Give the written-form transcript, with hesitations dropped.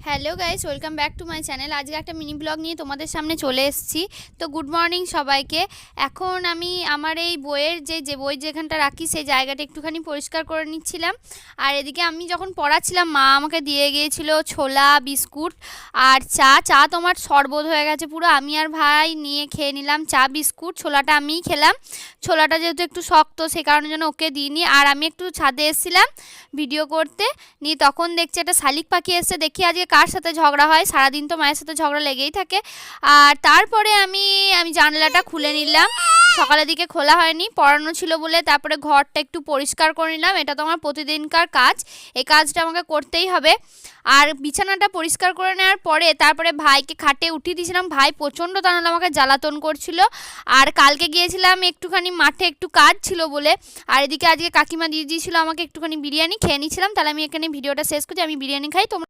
Hello guys, welcome back to my channel. আজকে একটা mini blog নিয়ে তোমাদের সামনে চলে এসেছি। তো গুড মর্নিং সবাইকে। এখন আমি আমার এই বইয়ের যে বই যেখানটা রাখি সেই জায়গাটা একটুখানি পরিষ্কার করে নিচ্ছিলাম। আর এদিকে আমি যখন পড়াচ্ছিলাম মা আমাকে দিয়ে গিয়েছিল ছোলা, বিস্কুট আর চা তোমার শরবত হয়ে গেছে পুরো। আমি আর ভাই নিয়ে খেয়ে নিলাম চা বিস্কুট, ছোলাটা আমিই খেলাম। ছোলাটা যেহেতু একটু শক্ত সেই কারণে যেন ওকে দিইনি। আর আমি একটু ছাদে এসেছিলাম ভিডিও করতে, নিয়ে তখন দেখছি একটা শালিক পাখি এসছে। দেখি আজকে কার সাথে ঝগড়া হয়, সারাদিন তো মায়ের সাথে ঝগড়া লেগেই থাকে। আর তারপরে আমি জানলাটা খুলে নিলাম, সকালের দিকে খোলা হয়নি, পড়ানো ছিল বলে। তারপরে ঘরটা একটু পরিষ্কার করে নিলাম, এটা তো আমার প্রতিদিনকার কাজ, এই কাজটা আমাকে করতেই হবে। আর বিছানাটা পরিষ্কার করে নেওয়ার পরে তারপরে ভাইকে খাটে উঠিয়ে দিয়েছিলাম। ভাই প্রচণ্ড তাহলে আমাকে জ্বালাতন করছিল। আর কালকে গিয়েছিলাম একটুখানি মাঠে, একটু কাজ ছিল বলে। আর এদিকে আজকে কাকিমা দিয়ে দিয়েছিল আমাকে একটুখানি বিরিয়ানি, খেয়ে নিয়েছিলাম। তাহলে আমি এখানে ভিডিওটা শেষ করছি। আমি বিরিয়ানি খাই, তোমরা